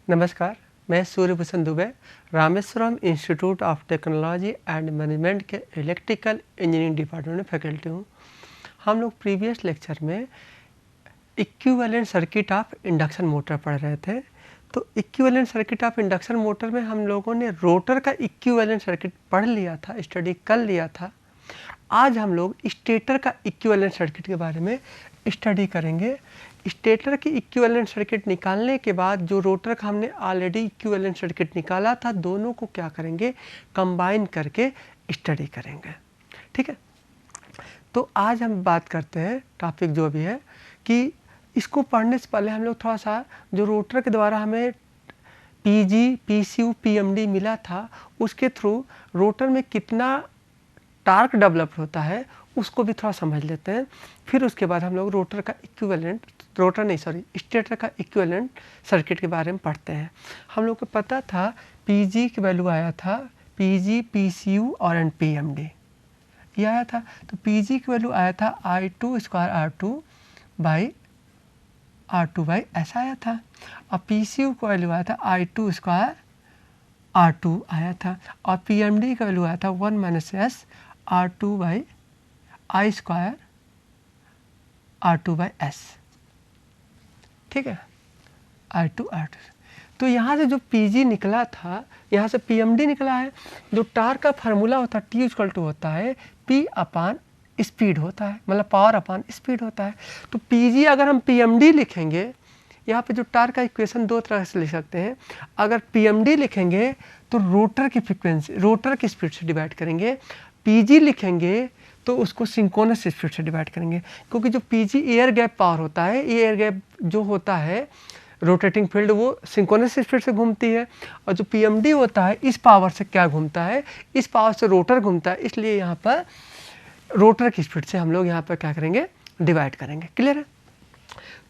नमस्कार, मैं Suryabhushan Dubey Rameshwaram institute of technology and management के इलेक्ट्रिकल इंजीनियरिंग डिपार्टमेंट में फैकल्टी हूँ। हम लोग प्रीवियस लेक्चर में equivalent circuit of induction motor पढ़ रहे थे। तो equivalent circuit of induction motor में हम लोगों ने रोटर का इक्विवेलेंट सर्किट पढ़ लिया था, स्टडी कर लिया था। आज हम लोग स्टेटर का इक्विवेलेंट सर्किट के बारे में स्टडी करेंगे। स्टेटर की इक्विवेलेंट सर्किट निकालने के बाद जो रोटर का हमने ऑलरेडी इक्विवेलेंट सर्किट निकाला था, दोनों को क्या करेंगे, कंबाइन करके स्टडी करेंगे। ठीक है, तो आज हम बात करते हैं, टॉपिक जो भी है कि इसको पढ़ने से पहले हम लोग थोड़ा सा जो रोटर के द्वारा हमें पीजी, पीसीयू, पीएमडी मिला था, उसके थ्रू रोटर में कितना टार्क डेवलप होता है उसको भी थोड़ा समझ लेते हैं। फिर उसके बाद हम लोग रोटर का इक्विवेलेंट, स्टेटर का इक्विवेलेंट सर्किट के बारे में पढ़ते हैं। हम लोग को पता था पीजी की वैल्यू आया था, पीजी, पीसीयू और एंड पीएमडी ये आया था। तो पीजी की वैल्यू आया था I2 स्क्वायर R2 बाई ऐसा आया था, और पीसीयू का वैल्यू आया था I2 स्क्वायर R2 आया था, और पीएमडी का वैल्यू आया था 1 minus S R2 by I square R2 by S. ठीक है, I2 R2। तो यहाँ से जो PG निकला था, यहाँ से PMD निकला है। जो टार्क का फार्मूला होता है T इक्वल टू होता है P अपान स्पीड होता है, मतलब पावर अपान स्पीड होता है। तो PG अगर हम PMD लिखेंगे, यहाँ पे जो टार्क का इक्वेशन दो तरह से लिख सकते हैं। अगर PMD लिखेंगे तो रोटर की फ्रीक्वेंसी, रोटर की स्पीड से डिवाइड करेंगे। PG लिखेंगे तो उसको सिंक्रोनस स्पीड से डिवाइड करेंगे, क्योंकि जो PG एयर गैप पावर होता है, एयर गैप जो होता है रोटेटिंग फील्ड, वो सिंक्रोनस स्पीड से घूमती है, और जो PMD होता है इस पावर से क्या घूमता है, इस पावर से रोटर घूमता है। इसलिए यहाँ पर रोटर की स्पीड से हम लोग यहाँ पर क्या करेंगे, डिवाइड करेंगे। क्लियर है?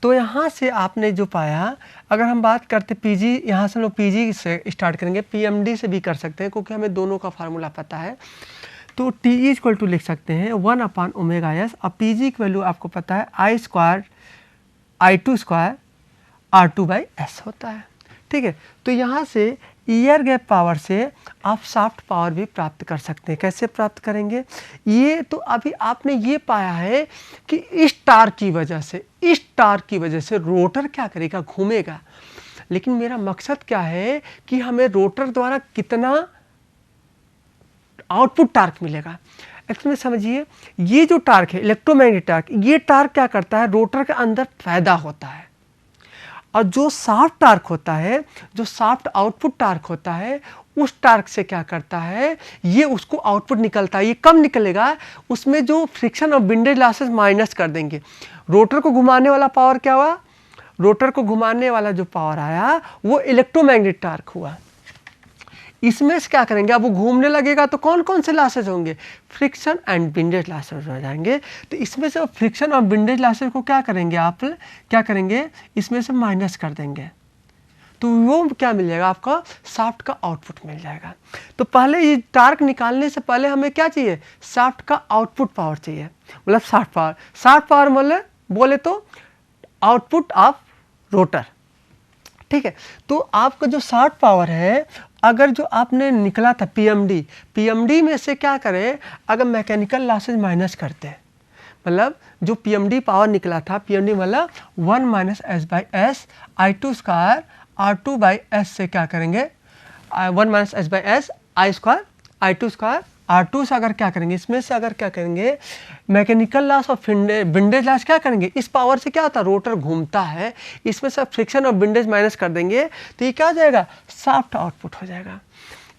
तो यहाँ से आपने जो पाया, अगर हम बात करते PG, यहाँ से हम लोग PG से स्टार्ट करेंगे, PMD से भी कर सकते हैं, क्योंकि हमें दोनों का फार्मूला पता है। तो T इक्वल टू लिख सकते हैं 1 अपान ओमेगा एस, और PG की वैल्यू आपको पता है I2 square R2 by S होता है। ठीक है, तो यहाँ से एयर गैप पावर से आप सॉफ्ट पावर भी प्राप्त कर सकते हैं। कैसे प्राप्त करेंगे, ये तो अभी आपने ये पाया है कि इस टार्क की वजह से रोटर क्या करेगा, घूमेगा। लेकिन मेरा मकसद क्या है कि हमें रोटर द्वारा कितना आउटपुट टार्क मिलेगा। एक्चुअली समझिए, ये जो टार्क है इलेक्ट्रोमैग्नेटिक टार्क, ये टार्क क्या करता है, रोटर के अंदर पैदा होता है। और जो सॉफ्ट टार्क होता है, जो सॉफ्ट आउटपुट टार्क होता है, उस टार्क से क्या करता है, ये उसको आउटपुट निकलता है। ये कब निकलेगा, उसमें जो फ्रिक्शन और विंडेज लॉसेस माइनस कर देंगे। रोटर को घुमाने वाला पावर क्या हुआ, रोटर को घुमाने वाला जो पावर आया वो इलेक्ट्रोमैग्नेटिक टार्क हुआ। इसमें से क्या करेंगे, अब वो घूमने लगेगा तो कौन कौन से लॉसेज होंगे, फ्रिक्शन एंड विंडेज लॉसेज हो जाएंगे। तो इसमें से फ्रिक्शन और विंडेज लॉसेज को क्या करेंगे, आप क्या करेंगे, इसमें से माइनस कर देंगे। तो वो क्या मिल जाएगा, आपका सॉफ्ट का आउटपुट मिल जाएगा। तो पहले ये टार्क निकालने से पहले हमें क्या चाहिए, सॉफ्ट का आउटपुट पावर चाहिए, मतलब सॉफ्ट पावर मतलब बोले तो आउटपुट ऑफ रोटर। ठीक है, तो आपका जो सॉफ्ट पावर है, अगर जो आपने निकला था पीएमडी में से क्या करें, अगर मैकेनिकल लॉसेज माइनस करते हैं, मतलब जो पीएमडी पावर निकला था, पीएमडी मतलब 1 minus S by S I2 square R2 by S से क्या करेंगे, 1 minus S by S I square I2 square R2 से अगर क्या करेंगे, इसमें से अगर क्या करेंगे, मैकेनिकल लॉस और विंडेज लॉस क्या करेंगे, इस पावर से क्या होता है, रोटर घूमता है, इसमें से फ्रिक्शन और विंडेज माइनस कर देंगे, तो ये क्या हो जाएगा, सॉफ्ट आउटपुट हो जाएगा।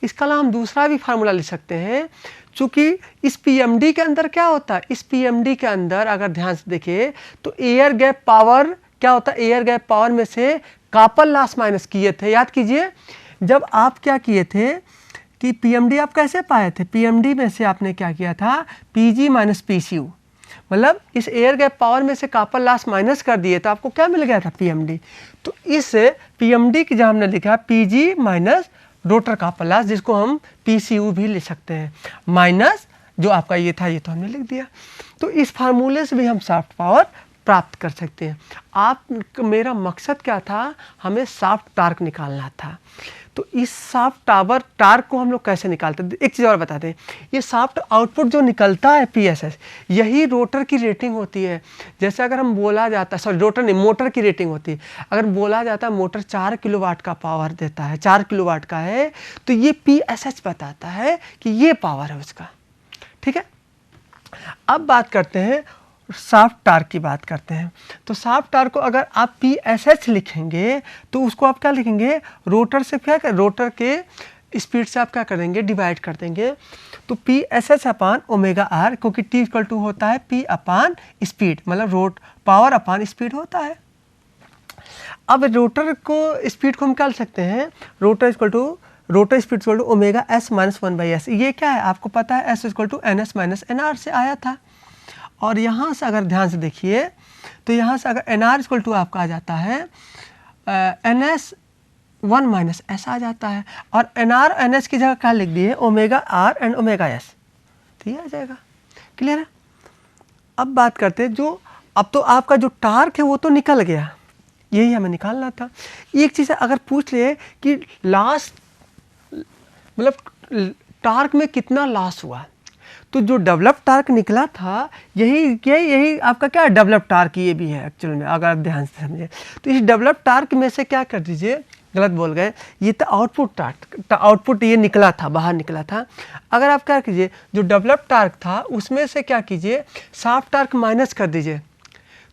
इसका अलावा हम दूसरा भी फार्मूला लिख सकते हैं, चूँकि इस पीएमडी के अंदर क्या होता है, इस पीएमडी के अंदर अगर ध्यान से देखिए तो एयर गैप पावर क्या होता है, एयर गैप पावर में से कॉपर लॉस माइनस किए थे। याद कीजिए, जब आप क्या किए थे कि पीएमडी आप कैसे पाए थे, पीएमडी में से आपने क्या किया था, पीजी माइनस पीसीयू, मतलब इस एयर गैप पावर में से कॉपर लॉस माइनस कर दिए तो आपको क्या मिल गया था, पीएमडी। तो इस पीएमडी की जहाँ हमने लिखा PG minus rotor copper loss, जिसको हम पीसीयू भी लिख सकते हैं, माइनस जो आपका ये था, ये तो हमने लिख दिया। तो इस फार्मूले से भी हम सॉफ्ट पावर प्राप्त कर सकते हैं। मेरा मकसद क्या था, हमें सॉफ्ट टार्क निकालना था। तो इस सॉफ्ट टार्क को हम लोग कैसे निकालते हैं, एक चीज़ और बताते हैं। ये सॉफ्ट आउटपुट जो निकलता है PSS, यही रोटर की रेटिंग होती है। जैसे अगर हम बोला जाता है, सॉरी रोटर नहीं, मोटर की रेटिंग होती है। अगर बोला जाता है मोटर 4 किलोवाट का पावर देता है, 4 किलोवाट का है, तो ये PSS बताता है कि ये पावर है उसका। ठीक है, अब बात करते हैं सॉफ्ट टार्क की बात करते हैं। तो सॉफ्ट टार्क को अगर आप PSH लिखेंगे तो उसको आप क्या लिखेंगे, रोटर से क्या कर, रोटर के स्पीड से आप क्या करेंगे, डिवाइड कर देंगे। तो PSH अपान ओमेगा R, क्योंकि T इक्वल टू होता है P अपान स्पीड, मतलब पावर अपान स्पीड होता है। अब रोटर को स्पीड को हम क्या लिख सकते हैं, rotor speed equal to omega S minus 1/s। ये क्या है आपको पता है, S equal to NS minus NR से आया था। और यहाँ से अगर ध्यान से देखिए तो यहाँ से अगर NR इक्वल टू आपका आ जाता है NS 1 माइनस S आ जाता है, और NR NS की जगह क्या लिख दिए, omega R and omega S, तो ये आ जाएगा। क्लियर है। अब बात करते हैं अब तो आपका जो टार्क है वो तो निकल गया, यही हमें निकालना था। एक चीज़ है, अगर पूछ ले कि लास्ट मतलब टार्क में कितना लॉस हुआ, तो जो डेवलप टार्क निकला था यही आपका क्या डेवलप टार्क ये भी है एक्चुअल में, अगर आप ध्यान से समझे। तो इस डेवलप टार्क में से क्या कर दीजिए, गलत बोल गए, ये तो आउटपुट टार्क, आउटपुट ये निकला था, बाहर निकला था। अगर आप क्या कीजिए, जो डेवलप टार्क था उसमें से क्या कीजिए, सॉफ्ट टार्क माइनस कर दीजिए,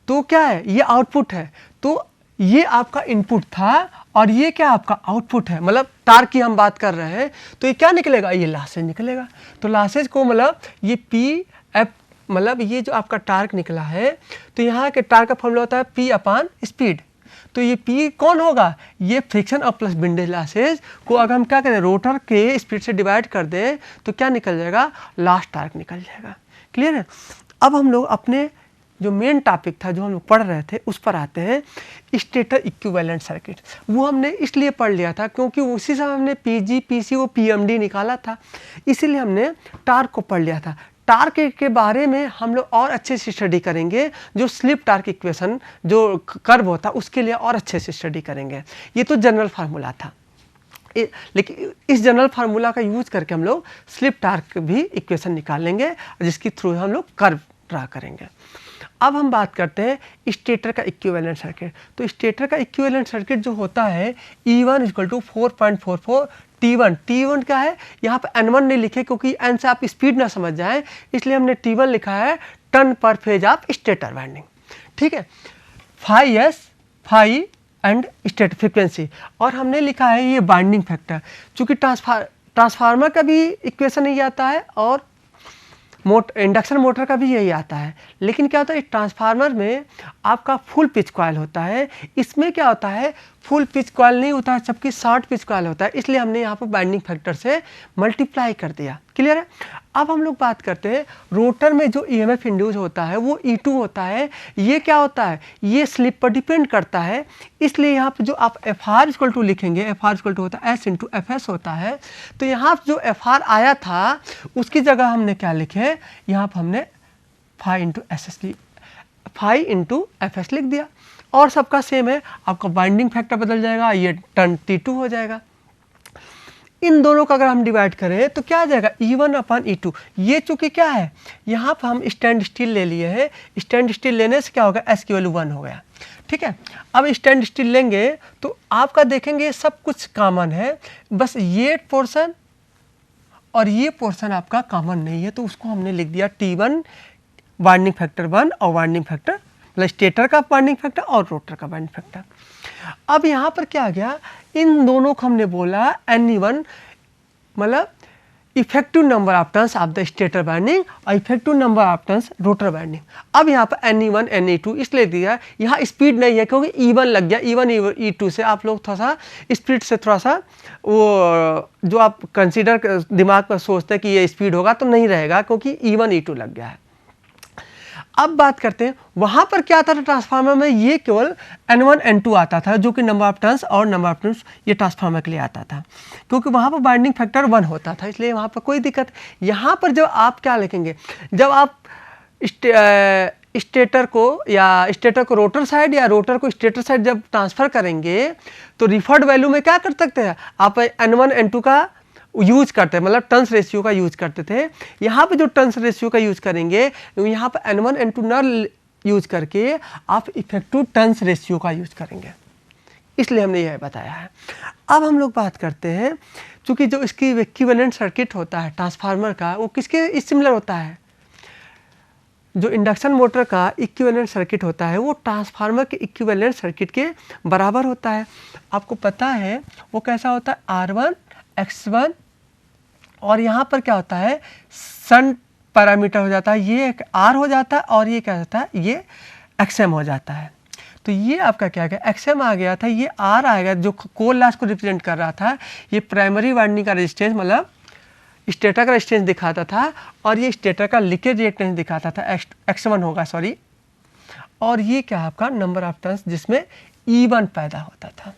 तो क्या है, ये आउटपुट है। तो ये आपका इनपुट था और ये क्या आपका आउटपुट है, मतलब टार्क की हम बात कर रहे हैं। तो ये क्या निकलेगा, ये लॉसेज निकलेगा। तो लॉसेज को मतलब ये PF, मतलब ये जो आपका टार्क निकला है, तो यहाँ के टार्क का फॉर्मूला होता है P अपान स्पीड। तो ये P कौन होगा, ये फ्रिक्शन और प्लस विंडेज लॉसेज को अगर हम क्या करें, रोटर के स्पीड से डिवाइड कर दें तो क्या निकल जाएगा, लास्ट टार्क निकल जाएगा। क्लियर है। अब हम लोग अपने जो मेन टॉपिक था जो हम लोग पढ़ रहे थे उस पर आते हैं, स्टेटर इक्विवेलेंट सर्किट। वो हमने इसलिए पढ़ लिया था क्योंकि उसी समय हमने PG PC वो PMD निकाला था, इसीलिए हमने टार्क को पढ़ लिया था। टार्क के बारे में हम लोग और अच्छे से स्टडी करेंगे, जो स्लिप टार्क इक्वेशन जो कर्व होता है उसके लिए और अच्छे से स्टडी करेंगे। ये तो जनरल फार्मूला था, लेकिन इस जनरल फार्मूला का यूज करके हम लोग स्लिप टार्क भी इक्वेशन निकालेंगे, जिसके थ्रू हम लोग कर्व ड्रा करेंगे। अब हम बात करते हैं स्टेटर का इक्विवेलेंट सर्किट। तो स्टेटर का इक्विवेलेंट सर्किट जो होता है E1 equal to 4.44 T1। T1 क्या है, यहाँ पे N1 नहीं लिखे क्योंकि N से आप स्पीड ना समझ जाए, इसलिए हमने T1 लिखा है, टर्न पर फेज ऑफ स्टेटर वाइंडिंग। ठीक है, phi S, phi and stator frequency, और हमने लिखा है ये बाइंडिंग फैक्टर। चूँकि ट्रांसफार्मर का भी इक्वेशन यही आता है और इंडक्शन मोटर का भी यही आता है, लेकिन क्या होता है, इस ट्रांसफार्मर में आपका फुल पिच कॉइल होता है, इसमें क्या होता है, फुल पिच कॉइल नहीं होता है, जबकि शॉर्ट पिच कॉइल होता है, इसलिए हमने यहाँ पर बाइंडिंग फैक्टर से मल्टीप्लाई कर दिया। क्लियर है। अब हम लोग बात करते हैं रोटर में जो EMF इंड्यूस होता है वो E2 होता है। ये क्या होता है, ये स्लिप पर डिपेंड करता है, इसलिए यहाँ पर जो आप FR इक्वल टू लिखेंगे, FR इक्वल टू होता है S इंटू FS होता है। तो यहाँ जो FR आया था उसकी जगह हमने क्या लिखे, यहाँ पर हमने फाई इंटू FS लिख दिया, और सबका सेम है, आपका बाइंडिंग फैक्टर बदल जाएगा, ये टर्न T2 हो जाएगा। इन दोनों का अगर हम डिवाइड करें तो क्या आ जाएगा, E1 अपान E2। ये चूंकि क्या है, यहाँ पर हम स्टैंड स्टील ले लिए हैं, स्टैंड स्टील लेने से क्या होगा, S की वैल्यू 1 हो गया। ठीक है, अब स्टैंड स्टील लेंगे तो आपका देखेंगे सब कुछ कॉमन है, बस ये पोर्शन और ये पोर्शन आपका कॉमन नहीं है, तो उसको हमने लिख दिया T1 बाइंडिंग फैक्टर 1 और बाइंडिंग फैक्टर, मतलब स्टेटर का बाइंडिंग फैक्टर और रोटर का बाइंडिंग फैक्टर। अब यहाँ पर क्या आ गया, इन दोनों को हमने बोला NE1, मतलब effective number of turns of the stator winding और effective number of turns rotor winding. अब यहाँ पर NE1 NE2 इसलिए दिया, यहाँ स्पीड नहीं है क्योंकि E1 लग गया, E1 E2 से आप लोग थोड़ा सा स्पीड से थोड़ा सा वो जो आप कंसीडर दिमाग में सोचते हैं कि ये स्पीड होगा तो नहीं रहेगा, क्योंकि E1 E2 लग गया है। अब बात करते हैं वहाँ पर क्या आता था ट्रांसफार्मर में, ये केवल N1 N2 आता था, जो कि नंबर ऑफ टर्न्स और नंबर ऑफ टर्न्स ये ट्रांसफार्मर के लिए आता था, क्योंकि वहाँ पर बाइंडिंग फैक्टर 1 होता था, इसलिए वहाँ पर कोई दिक्कत। यहाँ पर जब आप क्या लिखेंगे, जब आप स्टेटर को रोटर साइड या रोटर को स्टेटर साइड जब ट्रांसफ़र करेंगे तो रिफर्ड वैल्यू में क्या कर सकते हैं आप, N1 N2 का यूज करते हैं, मतलब टर्न्स रेशियो का यूज करते थे। यहाँ पे जो टर्न्स रेशियो का यूज करेंगे, यहाँ पे N1 N2 न यूज करके आप इफेक्टिव टर्न्स रेशियो का यूज करेंगे, इसलिए हमने यह बताया है। अब हम लोग बात करते हैं, चूँकि जो इसकी इक्विवेलेंट सर्किट होता है ट्रांसफार्मर का, वो किसके सिमिलर होता है, जो इंडक्शन मोटर का इक्विवेलेंट सर्किट होता है वो ट्रांसफार्मर के इक्विवेलेंट सर्किट के बराबर होता है। आपको पता है वो कैसा होता है, R1 X1, और यहाँ पर क्या होता है, सन पैरामीटर हो जाता है, ये एक R हो जाता है और ये क्या होता है, ये XM हो जाता है। तो ये आपका क्या गया, XM आ गया था, ये R आ गया जो कोर लॉस को रिप्रेजेंट कर रहा था। ये प्राइमरी वाइंडिंग का रेजिस्टेंस मतलब स्टेटर का रेजिस्टेंस दिखाता था, और ये स्टेटर का लीकेज रिएक्टेंस दिखाता था, X1 होगा सॉरी। और ये क्या आपका नंबर ऑफ टर्न्स जिसमें E1 पैदा होता था।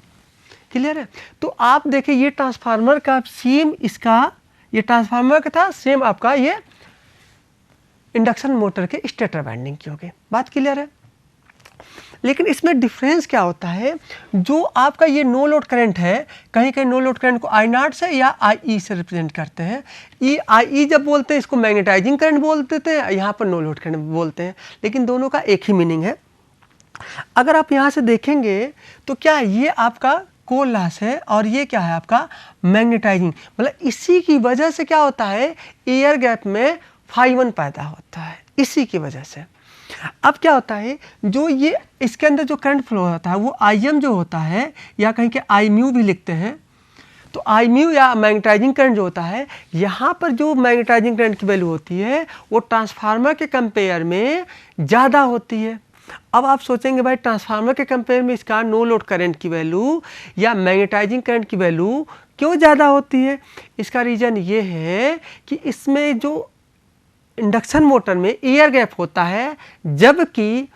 क्लियर है। तो आप देखिए ये ट्रांसफार्मर का सेम, इसका ये ट्रांसफार्मर का था सेम, आपका ये इंडक्शन मोटर के स्टेटर वाइंडिंग की होगी। बात क्लियर है। लेकिन इसमें डिफरेंस क्या होता है, जो आपका ये नो लोड करंट है, कहीं कहीं नो लोड करंट को I0 से या IE से रिप्रेजेंट करते हैं। IE जब बोलते हैं इसको मैग्नेटाइजिंग करंट बोलते थे, यहाँ पर नो लोड करंट बोलते हैं, लेकिन दोनों का एक ही मीनिंग है। अगर आप यहाँ से देखेंगे तो क्या ये आपका कोर लॉस है और ये क्या है आपका मैग्नेटाइजिंग, मतलब इसी की वजह से क्या होता है, एयर गैप में φ1 पैदा होता है, इसी की वजह से। अब क्या होता है, जो ये इसके अंदर जो करंट फ्लो होता है वो IM जो होता है, या कहीं के I भी लिखते हैं, तो I या मैग्नेटाइजिंग करंट जो होता है, यहाँ पर जो मैग्नेटाइजिंग करंट की वैल्यू होती है वो ट्रांसफार्मर के कंपेयर में ज़्यादा होती है। अब आप सोचेंगे भाई ट्रांसफार्मर के कंपेयर में इसका नो लोड करंट की वैल्यू या मैग्नेटाइजिंग करंट की वैल्यू क्यों ज़्यादा होती है। इसका रीज़न ये है कि इसमें जो इंडक्शन मोटर में एयर गैप होता है, जबकि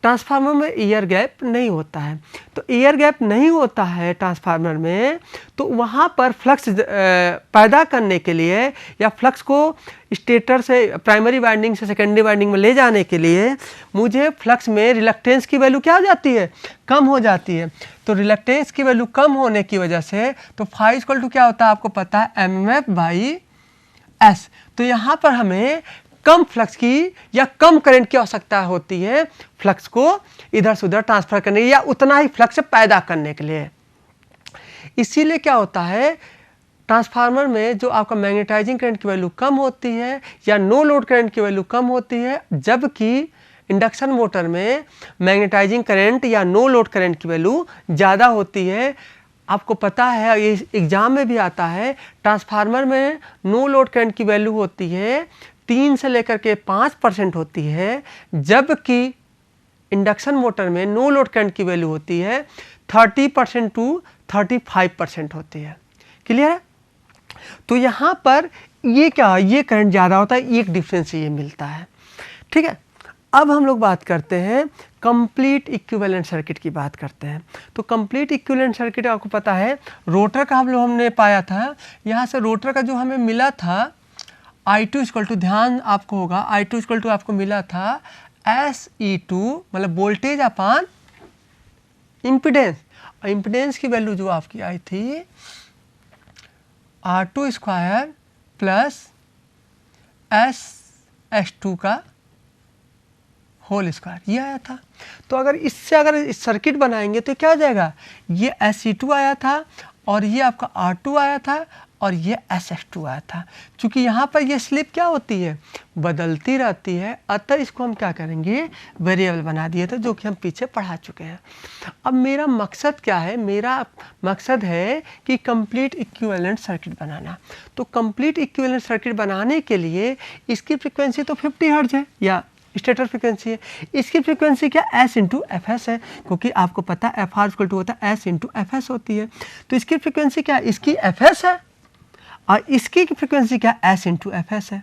ट्रांसफार्मर में एयर गैप नहीं होता है। तो एयर गैप नहीं होता है ट्रांसफार्मर में, तो वहाँ पर फ्लक्स पैदा करने के लिए या फ्लक्स को स्टेटर से प्राइमरी वाइंडिंग से सेकेंडरी वाइंडिंग में ले जाने के लिए मुझे फ्लक्स में रिलक्टेंस की वैल्यू क्या हो जाती है, कम हो जाती है। तो रिलक्टेंस की वैल्यू कम होने की वजह से तो φ इक्वल टू क्या होता है आपको पता है, mmf/s। तो यहाँ पर हमें कम फ्लक्स की या कम करंट की आवश्यकता होती है फ्लक्स को इधर से उधर ट्रांसफर करने या उतना ही फ्लक्स पैदा करने के लिए। इसीलिए क्या होता है, ट्रांसफार्मर में जो आपका मैग्नेटाइजिंग करंट की वैल्यू कम होती है या नो लोड करंट की वैल्यू कम होती है, जबकि इंडक्शन मोटर में मैग्नेटाइजिंग करंट या नो लोड करंट की वैल्यू ज़्यादा होती है। आपको पता है ये एग्जाम में भी आता है, ट्रांसफार्मर में नो लोड करंट की वैल्यू होती है 3 से लेकर के 5% होती है, जबकि इंडक्शन मोटर में नो लोड करंट की वैल्यू होती है 30% टू 35% होती है। क्लियर है। तो यहाँ पर ये क्या, ये करंट ज़्यादा होता है, एक डिफरेंस ये मिलता है। ठीक है। अब हम लोग बात करते हैं कंप्लीट इक्विवेलेंट सर्किट की बात करते हैं। तो कंप्लीट इक्विवेलेंट सर्किट आपको पता है, रोटर का हमने पाया था, यहाँ से रोटर का जो हमें मिला था I2 इक्वल टू, ध्यान आपको होगा, I2 इक्वल टू आपको मिला था SE2 मतलब वोल्टेज अपान इम्पिडेंस। इम्पिडेंस की वैल्यू जो आपकी आई थी R2 स्क्वायर प्लस S2 का होल स्क्वायर, ये आया था। तो अगर इससे अगर सर्किट बनाएंगे तो क्या हो जाएगा, ये SE2 आया था और ये आपका R2 आया था और ये SX2 आया था। चूँकि यहाँ पर ये स्लिप क्या होती है, बदलती रहती है, अतः इसको हम क्या करेंगे, वेरिएबल बना दिए थे, जो कि हम पीछे पढ़ा चुके हैं। अब मेरा मकसद क्या है, मेरा मकसद है कि कंप्लीट इक्विवेलेंट सर्किट बनाना। तो कंप्लीट इक्विवेलेंट सर्किट बनाने के लिए इसकी फ्रिक्वेंसी तो 50 हर्ट्ज है या स्टेटर फ्रिक्वेंसी है, इसकी फ्रिक्वेंसी क्या S इंटू FS है, क्योंकि आपको पता है FR इक्वल टू होता है S इंटू FS होती है। तो इसकी फ्रिक्वेंसी क्या है, इसकी FS है और इसकी फ्रिक्वेंसी क्या है, S इंटू FS है।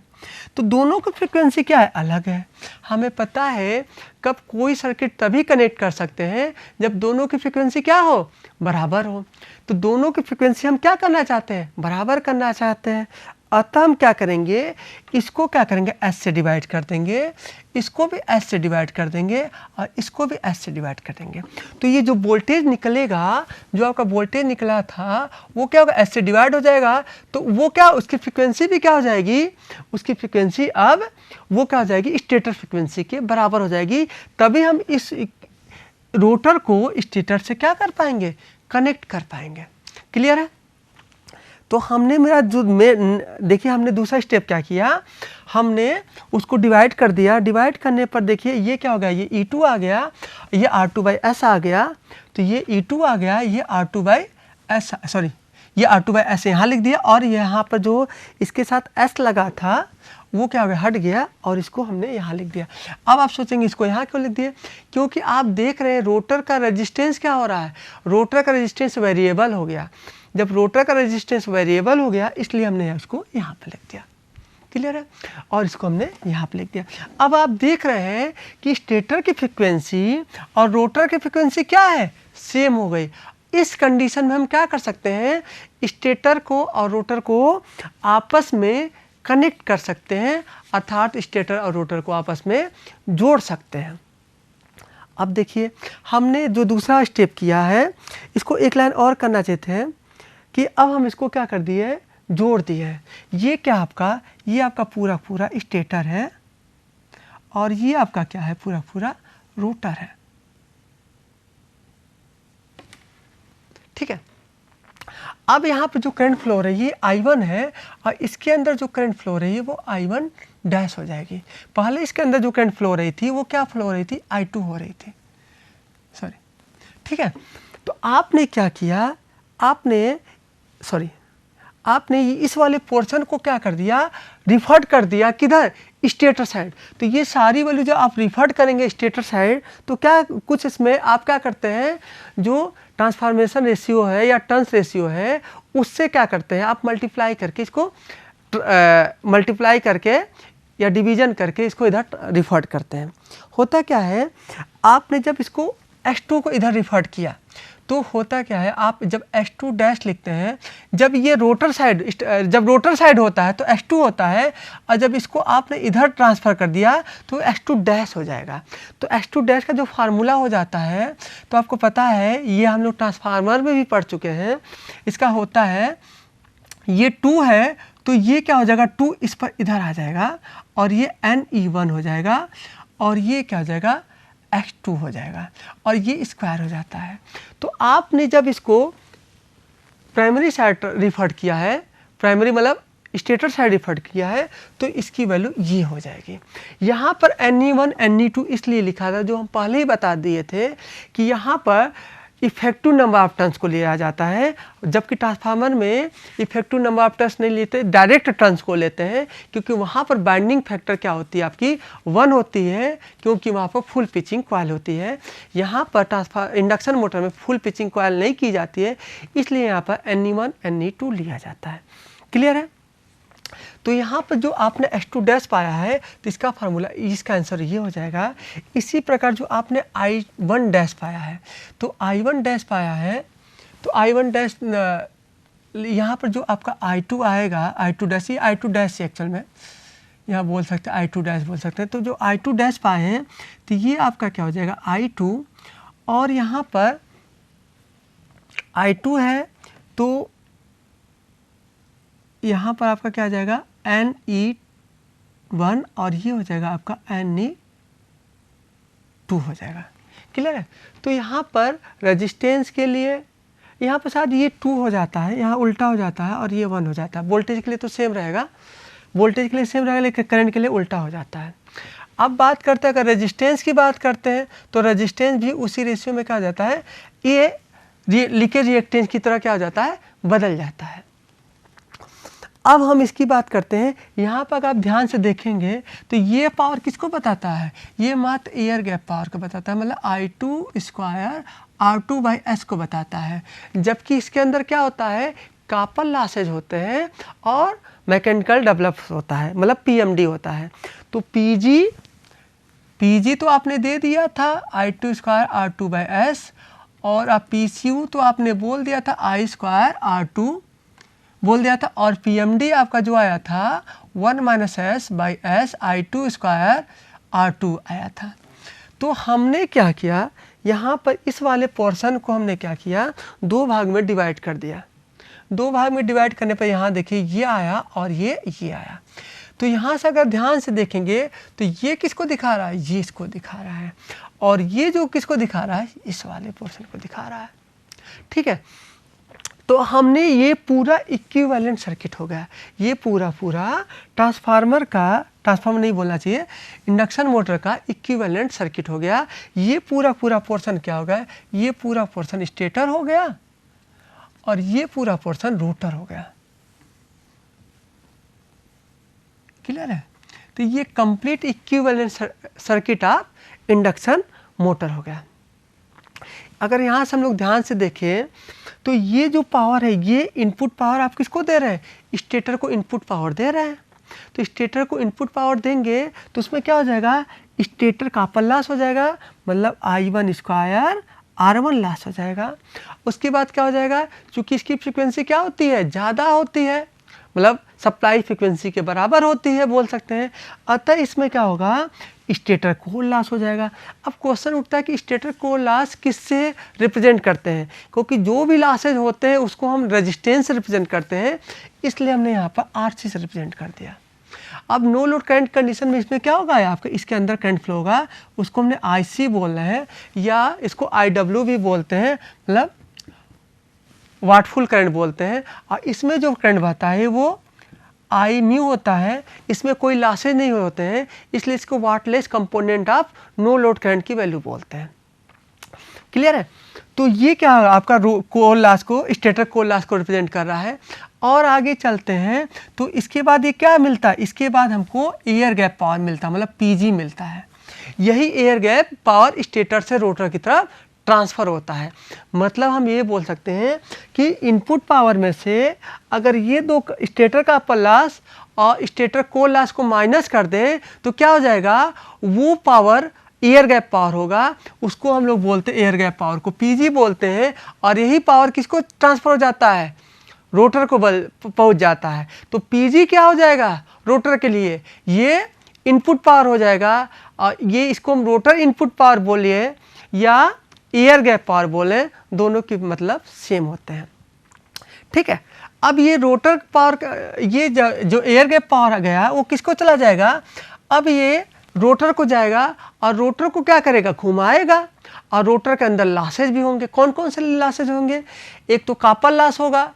तो दोनों की फ्रिक्वेंसी क्या है, अलग है। हमें पता है कब कोई सर्किट तभी कनेक्ट कर सकते हैं जब दोनों की फ्रिक्वेंसी क्या हो, बराबर हो। तो दोनों की फ्रिक्वेंसी हम क्या करना चाहते हैं, बराबर करना चाहते हैं। अतः हम क्या करेंगे, इसको क्या करेंगे, s से डिवाइड कर देंगे, इसको भी s से डिवाइड कर देंगे और इसको भी s से डिवाइड कर देंगे। तो ये जो वोल्टेज निकलेगा, जो आपका वोल्टेज निकला था वो क्या होगा, s से डिवाइड हो जाएगा। तो वो क्या, उसकी फ्रिक्वेंसी भी क्या हो जाएगी, उसकी फ्रिक्वेंसी अब वो क्या हो जाएगी, स्टेटर फ्रिक्वेंसी के बराबर हो जाएगी। तभी हम इस रोटर को स्टेटर से क्या कर पाएंगे, कनेक्ट कर पाएंगे। क्लियर है? तो हमने मेरा जो देखिए हमने दूसरा स्टेप क्या किया, हमने उसको डिवाइड कर दिया। डिवाइड करने पर देखिए ये क्या हो गया, ये E2 आ गया, ये R2/S आ गया। तो ये E2 आ गया, ये R2/S, सॉरी ये R2/S यहाँ लिख दिया, और यहाँ पर जो इसके साथ S लगा था वो क्या हो गया, हट गया, और इसको हमने यहाँ लिख दिया। अब आप सोचेंगे इसको यहाँ क्यों लिख दिए, क्योंकि आप देख रहे हैं रोटर का रेजिस्टेंस क्या हो रहा है, रोटर का रेजिस्टेंस वेरिएबल हो गया। जब रोटर का रेजिस्टेंस वेरिएबल हो गया, इसलिए हमने उसको यहाँ पे लिख दिया। क्लियर है? और इसको हमने यहाँ पे लिख दिया। अब आप देख रहे हैं कि स्टेटर की फ्रिक्वेंसी और रोटर की फ्रिक्वेंसी क्या है, सेम हो गई। इस कंडीशन में हम क्या कर सकते हैं, स्टेटर को और रोटर को आपस में कनेक्ट कर सकते हैं, अर्थात स्टेटर और रोटर को आपस में जोड़ सकते हैं। अब देखिए हमने जो दूसरा स्टेप किया है, इसको एक लाइन और करना चाहते हैं कि अब हम इसको क्या कर दिए, जोड़ दिए है। ये क्या आपका, ये आपका पूरा पूरा स्टेटर है, और ये आपका क्या है, पूरा पूरा रोटर है। ठीक है? अब यहाँ पे जो करंट फ्लो रही है ये I1 है, और इसके अंदर जो करंट फ्लो रही है वो I1 डैश हो जाएगी। पहले इसके अंदर जो करंट फ्लो रही थी वो क्या फ्लो रही थी, I2 हो रही थी, सॉरी। ठीक है? तो आपने क्या किया, आपने इस वाले पोर्शन को क्या कर दिया, रिफर्ड कर दिया किधर, स्टेटर साइड। तो ये सारी वैल्यू जो आप रिफर्ड करेंगे स्टेटर साइड, तो क्या कुछ इसमें आप क्या करते हैं, जो ट्रांसफॉर्मेशन रेशियो है या टर्न्स रेशियो है, उससे क्या करते हैं, आप मल्टीप्लाई करके इसको मल्टीप्लाई करके या डिवीजन करके इसको इधर रिफर्ड करते हैं। होता क्या है, आपने जब इसको S2 को इधर रिफर्ड किया तो होता क्या है, आप जब S2 डैश लिखते हैं, जब ये रोटर साइड होता है तो S2 होता है, और जब इसको आपने इधर ट्रांसफ़र कर दिया तो S2 डैश हो जाएगा। तो S2 डैश का जो फार्मूला हो जाता है, तो आपको पता है ये हम लोग ट्रांसफार्मर में भी पढ़ चुके हैं। इसका होता है, ये 2 है तो ये क्या हो जाएगा, 2 इस पर इधर आ जाएगा, और ये NE1 हो जाएगा, और ये क्या हो जाएगा, X2 हो जाएगा, और ये स्क्वायर हो जाता है। तो आपने जब इसको प्राइमरी साइड रिफर्ड किया है, प्राइमरी मतलब स्टेटर साइड रिफर्ड किया है, तो इसकी वैल्यू ये हो जाएगी। यहाँ पर NE1 NE2 इसलिए लिखा था, जो हम पहले ही बता दिए थे कि यहाँ पर इफेक्टिव नंबर ऑफ टर्न्स को लिया जाता है, जबकि ट्रांसफार्मर में इफेक्टिव नंबर ऑफ टर्न्स नहीं लेते, डायरेक्ट टर्न्स को लेते हैं, क्योंकि वहाँ पर बाइंडिंग फैक्टर क्या होती है आपकी, 1 होती है, क्योंकि वहाँ पर फुल पिचिंग कॉइल होती है। यहाँ पर इंडक्शन मोटर में फुल पिचिंग कॉइल नहीं की जाती है, इसलिए यहाँ पर NE1 NE2 लिया जाता है। क्लियर है? तो यहाँ पर जो आपने S2 डैश पाया है, तो इसका फार्मूला, इसका आंसर ये हो जाएगा। इसी प्रकार जो आपने I1 डैश पाया है, तो I1 डैश पाया है, तो I1 डैश यहाँ पर जो आपका I2 आएगा, I2 डैश, ये I2 डैश एक्चुअल में यहाँ बोल सकते हैं, I2 डैश बोल सकते हैं। तो जो I2 डैश पाए हैं, तो ये आपका क्या हो जाएगा, I2, और यहाँ पर I2 है, तो यहाँ पर आपका क्या आ जाएगा, NE1, और ये हो जाएगा आपका NE2 हो जाएगा। क्लियर है? तो यहाँ पर रेजिस्टेंस के लिए यहाँ पर शायद ये 2 हो जाता है, यहाँ उल्टा हो जाता है, और ये 1 हो जाता है। वोल्टेज के लिए तो सेम रहेगा, वोल्टेज के लिए सेम रहेगा, लेकिन करंट के लिए उल्टा हो जाता है। अब बात करते हैं, अगर रेजिस्टेंस की बात करते हैं, तो रेजिस्टेंस भी उसी रेशियो में क्या हो जाता है, ये लीकेज रिएक्टेंस की तरह क्या हो जाता है, बदल जाता है। अब हम इसकी बात करते हैं। यहाँ पर अगर आप ध्यान से देखेंगे तो ये पावर किसको बताता है, ये मात्र एयर गैप पावर को बताता है, मतलब I2 स्क्वायर R2/S को बताता है। जबकि इसके अंदर क्या होता है, कॉपर लॉसेज होते हैं और मैकेनिकल डेवलप होता है, मतलब PMD होता है। तो PG तो आपने दे दिया था I2 स्क्वायर R2/S, और आप PCU तो आपने बोल दिया था I स्क्वायर R2 बोल दिया था। और PMD आपका जो आया था 1 minus S by S I2 square R2 आया था। तो हमने क्या किया, यहाँ पर इस वाले पोर्शन को हमने क्या किया, दो भाग में डिवाइड कर दिया। दो भाग में डिवाइड करने पर यहाँ देखिए ये आया और ये आया। तो यहाँ से अगर ध्यान से देखेंगे तो ये किसको दिखा रहा है, ये इसको दिखा रहा है, और ये जो किसको दिखा रहा है, इस वाले पोर्शन को दिखा रहा है। ठीक है, तो हमने ये पूरा इक्विवेलेंट सर्किट हो गया। ये पूरा ट्रांसफार्मर नहीं बोलना चाहिए, इंडक्शन मोटर का इक्विवेलेंट सर्किट हो गया। ये पूरा पोर्शन क्या हो गया, ये पूरा पोर्शन स्टेटर हो गया और ये पूरा पोर्शन रोटर हो गया। क्लियर है? तो ये complete equivalent circuit of induction motor हो गया। अगर यहाँ से हम लोग ध्यान से देखें तो ये जो पावर है, ये इनपुट पावर आप किसको दे रहे हैं, स्टेटर को इनपुट पावर दे रहे हैं। तो स्टेटर को इनपुट पावर देंगे तो उसमें क्या हो जाएगा, स्टेटर कॉपर लॉस हो जाएगा, मतलब I1 स्क्वायर R1 लॉस हो जाएगा। उसके बाद क्या हो जाएगा, चूंकि इसकी फ्रीक्वेंसी क्या होती है, ज़्यादा होती है, मतलब सप्लाई फ्रीक्वेंसी के बराबर होती है बोल सकते हैं। अतः इसमें क्या होगा, स्टेटर कोर लॉस हो जाएगा। अब क्वेश्चन उठता है कि स्टेटर कोर लॉस किससे रिप्रेजेंट करते हैं, क्योंकि जो भी लॉसेज होते हैं उसको हम रेजिस्टेंस से रिप्रेजेंट करते हैं, इसलिए हमने यहाँ पर RC से रिप्रेजेंट कर दिया। अब नो लोड करंट कंडीशन में इसमें क्या होगा, आपका इसके अंदर करंट फ्लो होगा, उसको हमने IC बोल रहे हैं या इसको IW भी बोलते हैं, मतलब वाटफुल करंट बोलते हैं। और इसमें जो करंट बहता है वो I म्यू होता है, इसमें कोई लॉसेज नहीं होते हैं, इसलिए इसको wattless component of no load current की वैल्यू बोलते हैं। क्लियर है? तो ये क्या है, आपका कोर लॉस को, स्टेटर कोर लॉस को रिप्रेजेंट कर रहा है। और आगे चलते हैं तो इसके बाद ये क्या मिलता है, इसके बाद हमको एयर गैप पावर मिलता है, मतलब PG मिलता है। यही एयर गैप पावर स्टेटर से रोटर की तरफ ट्रांसफ़र होता है। मतलब हम ये बोल सकते हैं कि इनपुट पावर में से अगर ये दो स्टेटर का अपर लॉस और स्टेटर कोर लॉस को माइनस कर दें तो क्या हो जाएगा, वो पावर एयर गैप पावर होगा, उसको हम लोग बोलते हैं एयर गैप पावर को PG बोलते हैं। और यही पावर किसको ट्रांसफ़र हो जाता है, रोटर को पहुंच जाता है। तो PG क्या हो जाएगा रोटर के लिए, ये इनपुट पावर हो जाएगा, और ये इसको हम रोटर इनपुट पावर बोलिए या एयर गैप पावर बोले, दोनों की मतलब सेम होते हैं। ठीक है, अब ये रोटर पावर, ये जो एयर गैप पावर गया वो किसको चला जाएगा, अब ये रोटर को जाएगा और रोटर को क्या करेगा, घुमाएगा। और रोटर के अंदर लॉसेज भी होंगे। कौन कौन से लॉसेज होंगे, एक तो कॉपर लॉस होगा।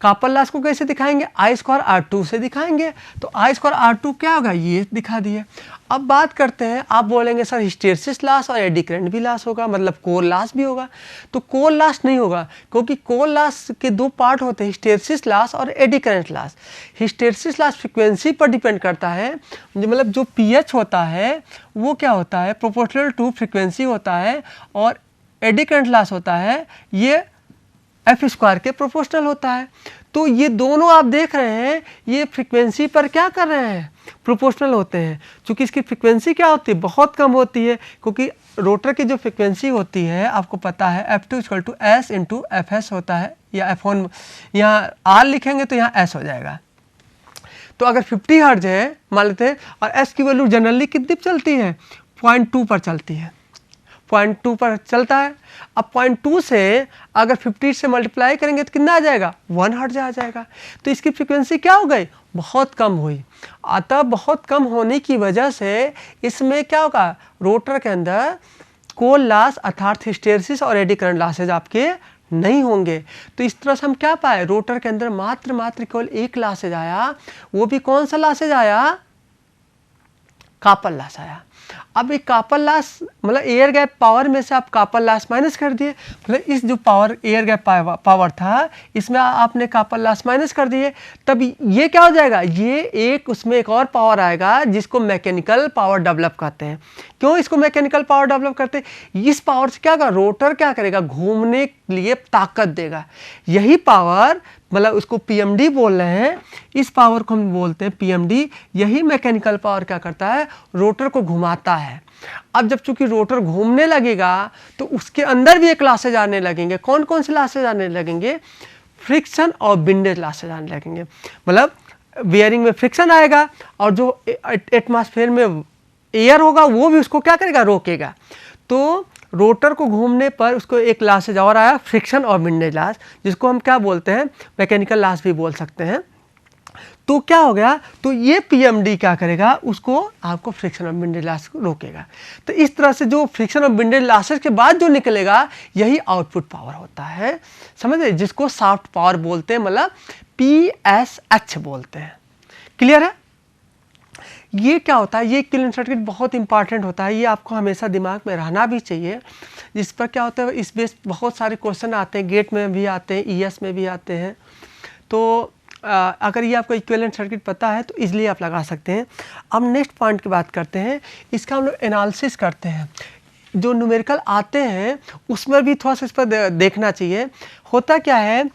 कॉपर लॉस को कैसे दिखाएंगे, I स्क्वायर R2 से दिखाएंगे। तो I स्क्वायर R2 क्या होगा, ये दिखा दिए। अब बात करते हैं, आप बोलेंगे सर हिस्टेरिसिस लॉस और एडी करंट भी लॉस होगा, मतलब कोर लॉस भी होगा। तो कोर लॉस नहीं होगा, क्योंकि कोर लॉस के दो पार्ट होते हैं, हिस्टेरिसिस लॉस और eddy current loss. Hysteresis loss frequency पर डिपेंड करता है, मतलब जो PH होता है वो क्या होता है, प्रोपोर्शनल टू फ्रिक्वेंसी होता है, और एडी करंट लॉस होता है ये F स्क्वायर के प्रोपोर्शनल होता है। तो ये दोनों आप देख रहे हैं, ये फ्रीक्वेंसी पर क्या कर रहे हैं, प्रोपोर्शनल होते हैं। क्योंकि इसकी फ्रीक्वेंसी क्या होती है, बहुत कम होती है, क्योंकि रोटर की जो फ्रीक्वेंसी होती है आपको पता है F2 = S × Fs होता है, या F1, यहाँ R लिखेंगे तो यहाँ S हो जाएगा। तो अगर 50 हर्ट्ज है मान लेते हैं, और S की वैल्यू जनरली कितनी चलती है, 0.2 पर चलती है, 0.2 पर चलता है। अब 0.2 से अगर 50 से मल्टीप्लाई करेंगे तो कितना आ जाएगा, 1 हर्ट्ज आ जाएगा। तो इसकी फ्रीक्वेंसी क्या हो गई, बहुत कम हुई। अतः बहुत कम होने की वजह से इसमें क्या होगा, रोटर के अंदर कोर लॉस अर्थात हिस्टेरिसिस और एडी करंट लॉसेज आपके नहीं होंगे। तो इस तरह से हम क्या पाए, रोटर के अंदर मात्र केवल एक लॉसेज आया, वो भी कौन सा लॉसेज आया, कॉपर लॉस आया। अब एक कॉपर लॉस मतलब एयर गैप पावर में से आप कॉपर लॉस माइनस कर दिए, मतलब इस जो पावर एयर गैप पावर था इसमें आपने कॉपर लॉस माइनस कर दिए, तब ये क्या हो जाएगा, ये एक उसमें एक और पावर आएगा जिसको मैकेनिकल पावर डेवलप कहते हैं। क्यों इसको मैकेनिकल पावर डेवलप करते हैं, इस पावर से क्या होगा, रोटर क्या करेगा, घूमने के लिए ताकत देगा। यही पावर मतलब उसको PMD बोल रहे हैं, इस पावर को हम बोलते हैं PMD। यही मैकेनिकल पावर क्या करता है, रोटर को घुमाता है। अब जब चूंकि रोटर घूमने लगेगा तो उसके अंदर भी एक लॉसेज आने लगेंगे। कौन कौन से लॉसेज आने लगेंगे, फ्रिक्शन और विंडेज लॉस से जानने लगेंगे। मतलब बियरिंग में फ्रिक्शन आएगा और जो एटमॉस्फेयर में एयर होगा वो भी उसको क्या करेगा, रोकेगा। तो रोटर को घूमने पर उसको एक लॉसेज और आया, फ्रिक्शन और विंडेज लॉस, जिसको हम क्या बोलते हैं, मैकेनिकल लॉस भी बोल सकते हैं। तो क्या हो गया, तो ये पीएमडी क्या करेगा, उसको आपको फ्रिक्शन और विंडेज लॉस को रोकेगा। तो इस तरह से जो फ्रिक्शन और विंडेज लॉसेस के बाद जो निकलेगा यही आउटपुट पावर होता है, समझ रहे, जिसको सॉफ्ट पावर बोलते हैं, मतलब PSH बोलते हैं। क्लियर है? ये क्या होता है, ये इक्विवेलेंट सर्किट बहुत इंपॉर्टेंट होता है, ये आपको हमेशा दिमाग में रहना भी चाहिए। जिस पर क्या होता है, इस बेस बहुत सारे क्वेश्चन आते हैं, गेट में भी आते हैं, ES में भी आते हैं। तो अगर ये आपको इक्विवेलेंट सर्किट पता है तो इजीली आप लगा सकते हैं। अब नेक्स्ट पॉइंट की बात करते हैं, इसका हम लोग एनालिसिस करते हैं। जो न्यूमेरिकल आते हैं उसमें भी थोड़ा सा इस पर देखना चाहिए। होता क्या है,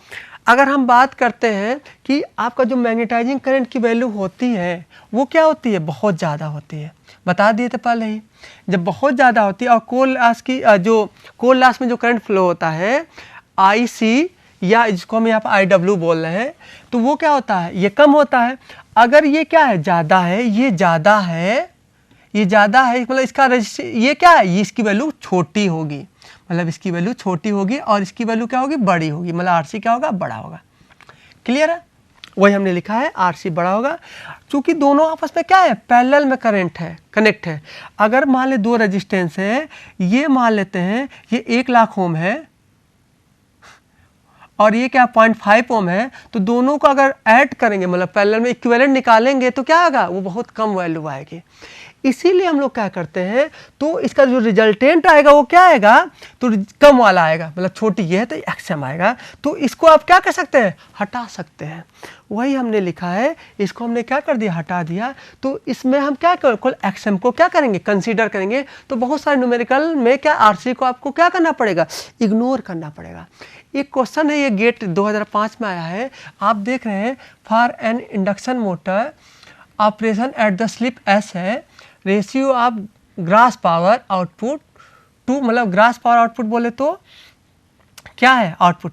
अगर हम बात करते हैं कि आपका जो मैग्नेटाइजिंग करंट की वैल्यू होती है वो क्या होती है, बहुत ज़्यादा होती है, बता दिए थे पहले ही। जब बहुत ज़्यादा होती है और कोल लॉस की जो कोल लॉस में जो करंट फ्लो होता है IC या जिसको हम यहाँ पर IW बोल रहे हैं, तो वो क्या होता है, ये कम होता है। अगर ये क्या है, ज़्यादा है, ये ज़्यादा है, ये ज़्यादा है, मतलब इसका ये क्या है, ये इसकी वैल्यू छोटी होगी, मतलब इसकी वैल्यू छोटी होगी और इसकी वैल्यू क्या होगी, बड़ी होगी, मतलब RC क्या होगा, बड़ा होगा। क्लियर है? वही हमने लिखा है, RC बड़ा होगा। क्योंकि दोनों आपस में क्या है, पैरेलल में करंट है, कनेक्ट है। अगर मान ले दो रेजिस्टेंस है, ये मान लेते हैं ये 1 लाख ओम है और ये क्या 0.5 ओम है, तो दोनों को अगर ऐड करेंगे, मतलब पैरेलल में इक्विवेलेंट निकालेंगे, तो क्या होगा, वो बहुत कम वैल्यू आएगी। इसीलिए हम लोग क्या करते हैं, तो इसका जो रिजल्टेंट आएगा वो क्या आएगा, तो कम वाला आएगा, मतलब छोटी ये है तो XM आएगा। तो इसको आप क्या कर सकते हैं, हटा सकते हैं। वही हमने लिखा है, इसको हमने क्या कर दिया, हटा दिया। तो इसमें हम क्या केवल XM को क्या करेंगे, कंसीडर करेंगे। तो बहुत सारे न्यूमेरिकल में क्या RC को आपको क्या करना पड़ेगा, इग्नोर करना पड़ेगा। एक क्वेश्चन है, ये गेट 2005 में आया है, आप देख रहे हैं, for an induction motor operation at the slip S है, ratio of gross power output to, मतलब ग्रास पावर आउटपुट बोले तो क्या है, output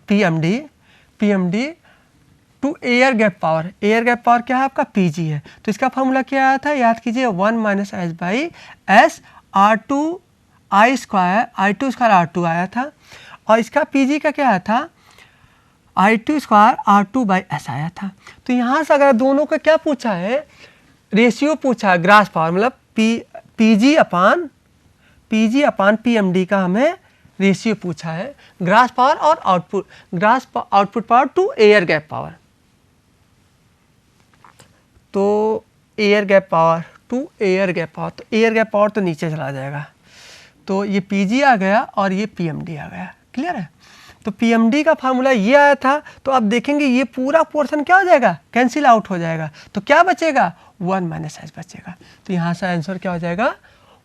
PMD to air gap power. Air gap power क्या है आपका, PG है। तो इसका फॉर्मूला क्या आया था, याद कीजिए, 1 - S/S R2 I2 square R2 आया था। और इसका PG का क्या आया था, I2 स्क्वायर R2/S आया था। तो यहाँ से अगर दोनों का क्या पूछा है, रेशियो पूछा है, ग्रास पावर, मतलब PG अपान PMD का हमें रेशियो पूछा है, ग्रास पावर और output power to air gap power. तो air gap power to air gap power, तो एयर गैप पावर तो नीचे चला जाएगा, तो ये PG आ गया और ये PMD आ गया। क्लियर है? तो PMD का फार्मूला ये आया था, तो आप देखेंगे ये पूरा पोर्शन क्या हो जाएगा, कैंसिल आउट हो जाएगा। तो क्या बचेगा, 1 - S बचेगा। तो यहाँ से आंसर क्या हो जाएगा,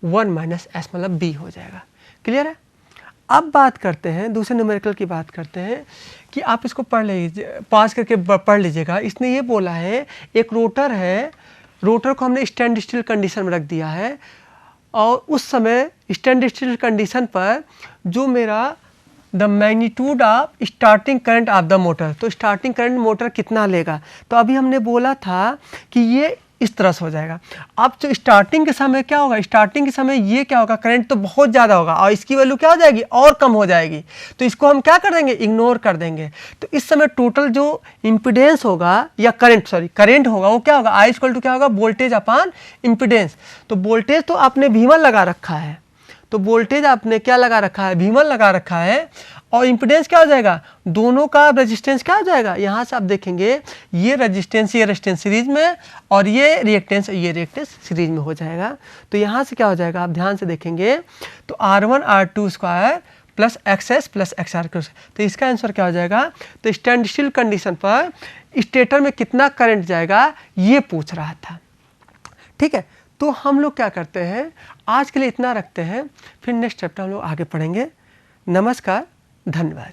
1 - S, मतलब B हो जाएगा। क्लियर है? अब बात करते हैं दूसरे न्यूमेरिकल की, बात करते हैं कि आप इसको पढ़ लीजिए, पास करके पढ़ लीजिएगा। इसने ये बोला है, एक रोटर है, रोटर को हमने स्टैंड स्टिल कंडीशन में रख दिया है और उस समय स्टैंड स्टिल कंडीशन पर जो मेरा the magnitude of starting current of the motor, तो स्टार्टिंग करंट मोटर कितना लेगा, तो अभी हमने बोला था कि ये इस तरह से हो जाएगा। अब जो स्टार्टिंग के समय क्या होगा, स्टार्टिंग के समय ये क्या होगा, करंट तो बहुत ज़्यादा होगा और इसकी वैल्यू क्या हो जाएगी, और कम हो जाएगी। तो इसको हम क्या कर देंगे, इग्नोर कर देंगे। तो इस समय टोटल जो इम्पिडेंस होगा या करंट होगा, वो क्या होगा, I = क्या होगा, वोल्टेज अपान इम्पिडेंस। तो वोल्टेज तो आपने V1 लगा रखा है, तो वोल्टेज आपने क्या लगा रखा है, V1 लगा रखा है, और इम्पिडेंस क्या हो जाएगा, दोनों का रेजिस्टेंस क्या हो जाएगा। यहाँ से आप देखेंगे ये रेजिस्टेंस सीरीज में और ये रिएक्टेंस सीरीज में हो जाएगा। तो यहाँ से क्या हो जाएगा, आप ध्यान से देखेंगे, तो R1 R2 square plus XS plus XR, तो इसका आंसर क्या हो जाएगा। तो स्टैंड स्टिल कंडीशन पर स्टेटर में कितना करंट जाएगा ये पूछ रहा था। ठीक है, तो हम लोग क्या करते हैं, आज के लिए इतना रखते हैं, फिर नेक्स्ट चैप्टर हम लोग आगे पढ़ेंगे। नमस्कार, धन्यवाद।